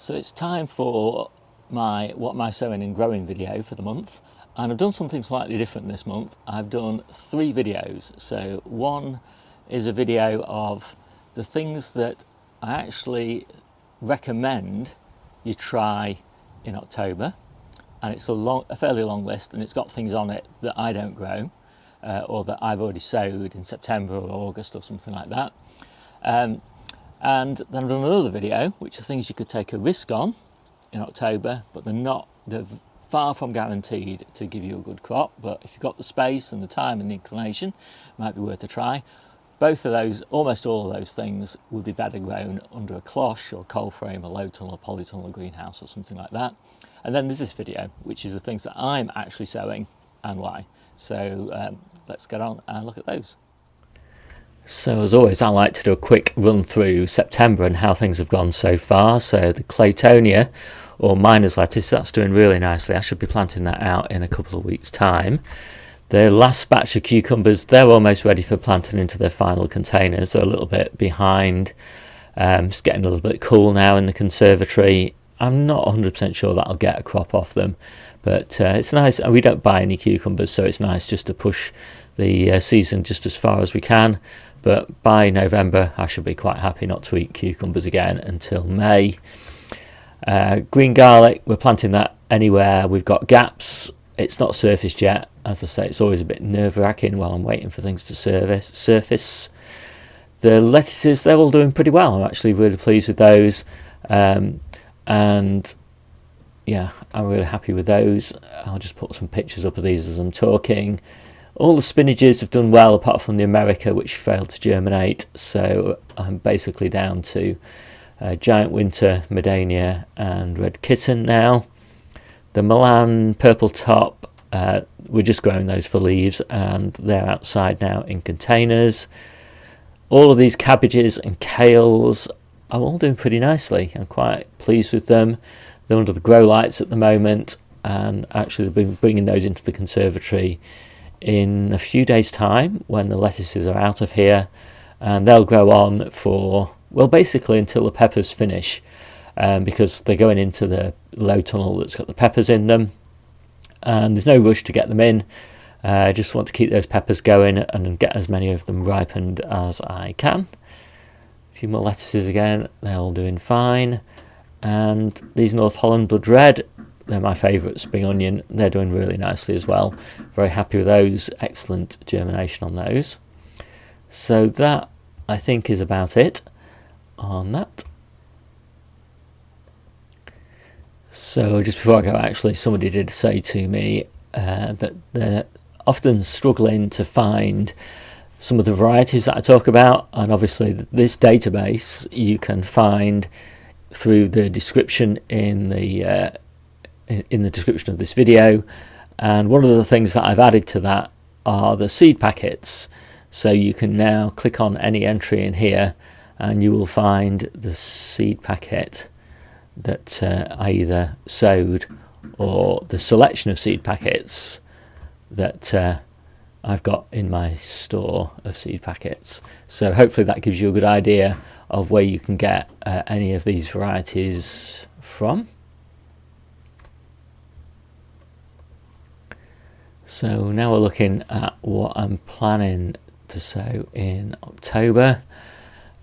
So it's time for my What Am I Sowing and Growing video for the month, and I've done something slightly different this month. I've done 3 videos. So one is a video of the things that I actually recommend you try in October, and it's a fairly long list, and it's got things on it that I don't grow or that I've already sowed in September or August or something like that. And then I've done another video which are things you could take a risk on in October, but they're far from guaranteed to give you a good crop. But if you've got the space and the time and the inclination, it might be worth a try. Both of those, almost all of those things, would be better grown under a cloche or cold frame, a low tunnel, a polytunnel, a greenhouse or something like that. And then there's this video, which is the things that I'm actually sowing and why. So let's get on and look at those. So as always, I like to do a quick run through September and how things have gone so far. So the Claytonia, or miner's lettuce, that's doing really nicely. I should be planting that out in a couple of weeks' time. The last batch of cucumbers, they're almost ready for planting into their final containers. They're a little bit behind. It's getting a little bit cool now in the conservatory. I'm not 100% sure that I'll get a crop off them, but it's nice. We don't buy any cucumbers, so it's nice just to push the season just as far as we can. But by November, I should be quite happy not to eat cucumbers again until May. Green garlic, we're planting that anywhere we've got gaps. It's not surfaced yet. As I say, it's always a bit nerve-wracking while I'm waiting for things to surface. The lettuces, they're all doing pretty well. I'm actually really pleased with those. And yeah, I'm really happy with those. I'll just put some pictures up of these as I'm talking. All the spinaches have done well, apart from the America, which failed to germinate. So I'm basically down to Giant Winter, Medania and Red Kitten now. The Milan Purple Top, we're just growing those for leaves, and they're outside now in containers. All of these cabbages and kales are all doing pretty nicely. I'm quite pleased with them. They're under the grow lights at the moment, and actually they've been bringing those into the conservatory in a few days' time when the lettuces are out of here, and they'll grow on for, well, basically until the peppers finish, because they're going into the low tunnel that's got the peppers in them, and there's no rush to get them in. I just want to keep those peppers going and get as many of them ripened as I can. A few more lettuces again, they're all doing fine. And these North Holland Blood Red, they're my favourite spring onion. They're doing really nicely as well. Very happy with those. Excellent germination on those. So that, I think, is about it on that. So just before I go, actually, somebody did say to me that they're often struggling to find some of the varieties that I talk about. And obviously this database you can find through the description in the description of this video, and one of the things that I've added to that are the seed packets. So you can now click on any entry in here and you will find the seed packet that I either sowed, or the selection of seed packets that I've got in my store of seed packets. So hopefully that gives you a good idea of where you can get any of these varieties from. So now we're looking at what I'm planning to sow in October.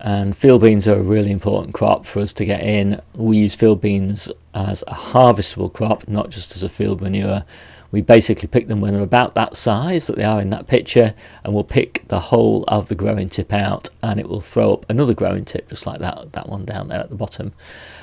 And field beans are a really important crop for us to get in. We use field beans as a harvestable crop, not just as a field manure. We basically pick them when they're about that size that they are in that picture, and we'll pick the whole of the growing tip out, and it will throw up another growing tip just like that one down there at the bottom,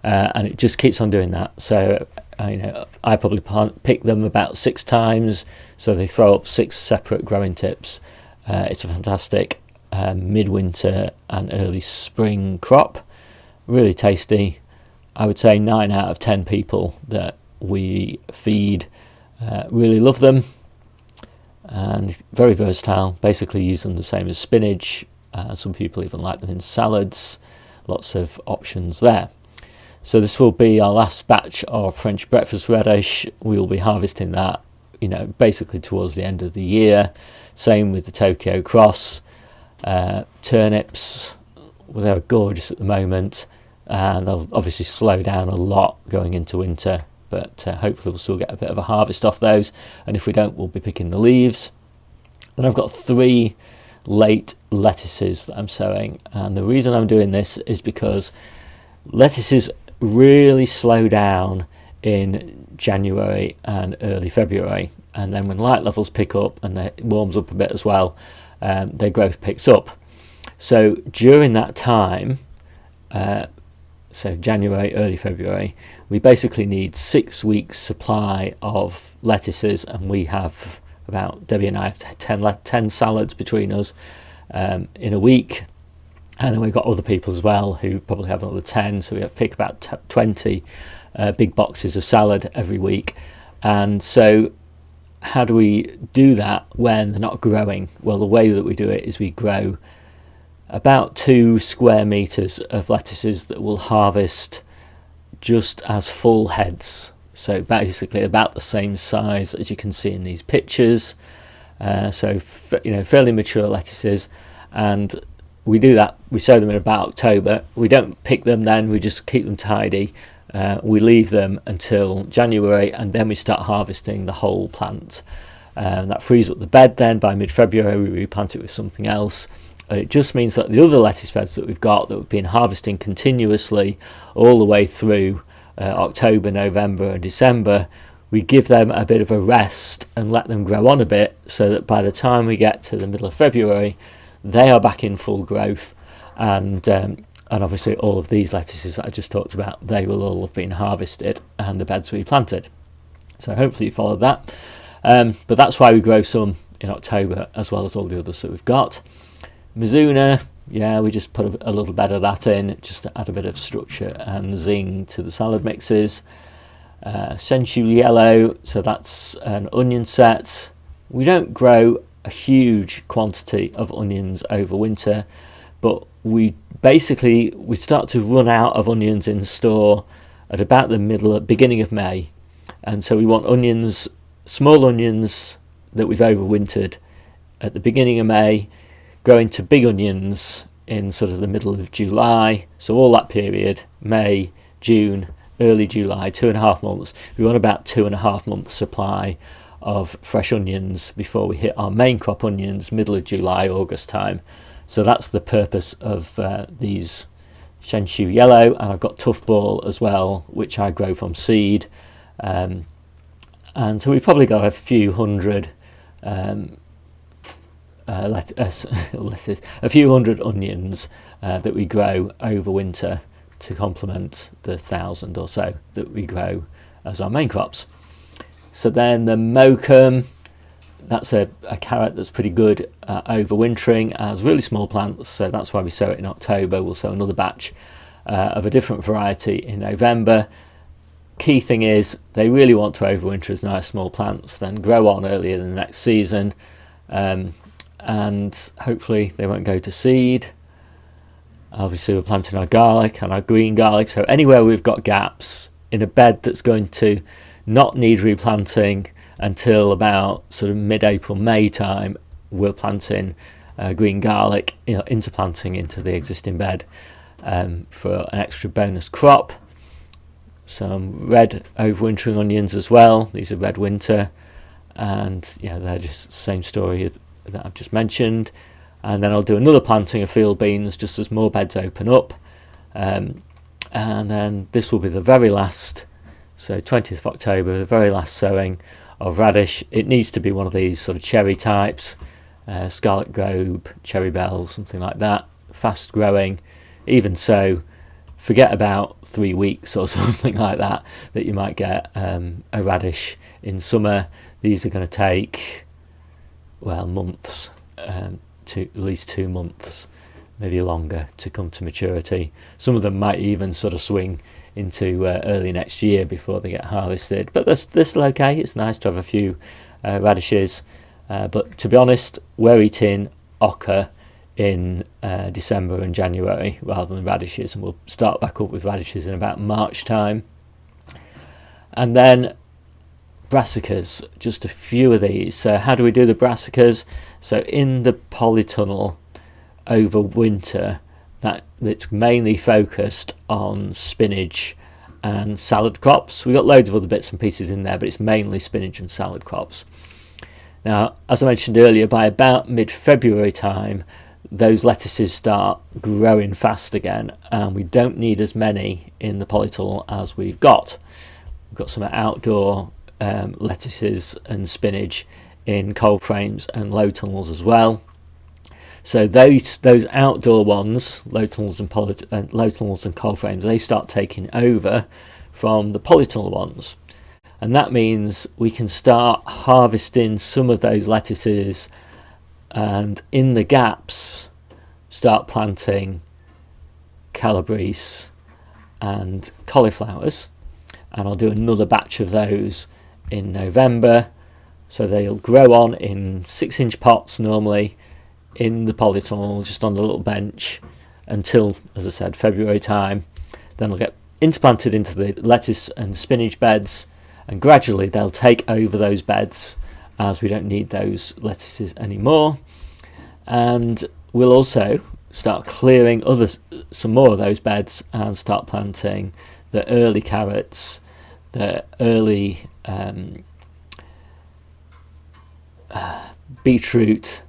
and it just keeps on doing that. So I probably pick them about 6 times, so they throw up 6 separate growing tips. It's a fantastic midwinter and early spring crop, really tasty. I would say 9 out of 10 people that we feed really love them, and very versatile. Basically use them the same as spinach. Some people even like them in salads. Lots of options there. So this will be our last batch of French breakfast radish. We will be harvesting that, basically towards the end of the year. Same with the Tokyo Cross. Turnips, well, they're gorgeous at the moment. and they'll obviously slow down a lot going into winter, but hopefully we'll still get a bit of a harvest off those, and if we don't, we'll be picking the leaves. Then I've got 3 late lettuces that I'm sowing, and the reason I'm doing this is because lettuces really slow down in January and early February, and then when light levels pick up and it warms up a bit as well, their growth picks up. So during that time, so January, early February, we basically need 6 weeks supply of lettuces, and we have about, Debbie and I have 10 salads between us in a week, and then we've got other people as well who probably have another 10, so we have to pick about 20 big boxes of salad every week. And so how do we do that when they're not growing? Well, the way that we do it is we grow about 2 square meters of lettuces that we'll harvest just as full heads, so basically about the same size as you can see in these pictures. So fairly mature lettuces, and we do that, we sow them in about October. We don't pick them then, we just keep them tidy. We leave them until January, and then we start harvesting the whole plant. That frees up the bed. Then by mid-February we replant it with something else. It just means that the other lettuce beds that we've got, that we've been harvesting continuously all the way through October, November and December, we give them a bit of a rest and let them grow on a bit, so that by the time we get to the middle of February they are back in full growth, and obviously all of these lettuces that I just talked about, they will all have been harvested and the beds replanted. So hopefully you followed that. But that's why we grow some in October as well as all the others that we've got. Mizuna, yeah, we just put a little bed of that in just to add a bit of structure and zing to the salad mixes. Sensu Yellow, so that's an onion set. We don't grow a huge quantity of onions over winter, but we start to run out of onions in store at about the beginning of May, and so we want onions, small onions that we've overwintered at the beginning of May, grow into big onions in sort of the middle of July. So all that period, May, June, early July, 2.5 months, we want about 2.5 months supply of fresh onions before we hit our main crop onions middle of July, August time. So that's the purpose of these Sensu Yellow, and I've got Tough Ball as well, which I grow from seed. And so we've probably got a few hundred a few hundred onions that we grow over winter to complement the 1,000 or so that we grow as our main crops. So then the Mokum, that's a carrot that's pretty good overwintering as really small plants, so that's why we sow it in October. We'll sow another batch of a different variety in November. Key thing is they really want to overwinter as nice small plants, then grow on earlier than the next season, and hopefully they won't go to seed. Obviously we're planting our garlic and our green garlic, so anywhere we've got gaps in a bed that's going to not need replanting until about sort of mid-April, May time, we're planting green garlic, interplanting into the existing bed for an extra bonus crop. Some red overwintering onions as well. These are red winter, and they're just the same story that I've just mentioned. And then I'll do another planting of field beans just as more beds open up, and then this will be the very last, so 20th of October, the very last sowing of radish. It needs to be one of these sort of cherry types, Scarlet Globe, Cherry Bell, something like that, fast growing. Even so, forget about 3 weeks or something like that you might get a radish in summer. These are going to take, well, months, to at least 2 months, maybe longer, to come to maturity. Some of them might even sort of swing into early next year before they get harvested, but they're still okay. It's nice to have a few radishes, but to be honest, we're eating ochre in December and January rather than radishes, and we'll start back up with radishes in about March time. And then brassicas, just a few of these. So how do we do the brassicas? So in the polytunnel over winter, that's mainly focused on spinach and salad crops. We've got loads of other bits and pieces in there, but it's mainly spinach and salad crops. Now, as I mentioned earlier, by about mid-February time, those lettuces start growing fast again, and we don't need as many in the polytunnel as we've got. We've got some outdoor lettuces and spinach in cold frames and low tunnels as well. So those outdoor ones, low tunnels and cold frames, they start taking over from the polytunnel ones. And that means we can start harvesting some of those lettuces, and in the gaps start planting calabrese and cauliflowers. And I'll do another batch of those in November, so they'll grow on in 6-inch pots normally in the polytunnel, just on the little bench, until, as I said, February time. Then they'll get interplanted into the lettuce and spinach beds, and gradually they'll take over those beds as we don't need those lettuces anymore. And we'll also start clearing some more of those beds and start planting the early carrots, the early beetroot,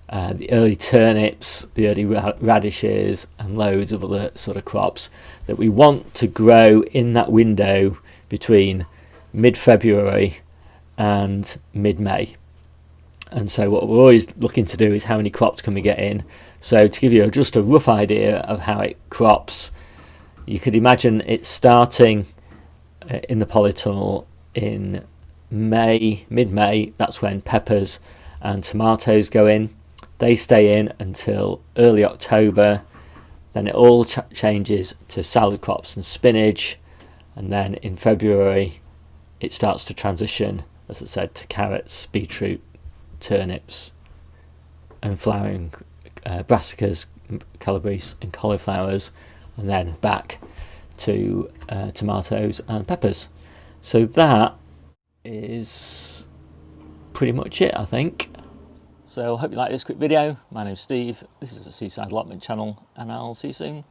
the early turnips, the early radishes, and loads of other sort of crops that we want to grow in that window between mid-February and mid-May. And so what we're always looking to do is how many crops can we get in. So to give you just a rough idea of how it crops, you could imagine it starting in the polytunnel in May, mid-May. That's when peppers and tomatoes go in. They stay in until early October. Then it all changes to salad crops and spinach, and then in February it starts to transition, as I said, to carrots, beetroot, turnips, and flowering brassicas, calabrese and cauliflowers, and then back to tomatoes and peppers. So that is pretty much it, I think. So I hope you like this quick video. My name's Steve, this is the Seaside Allotment channel, and I'll see you soon.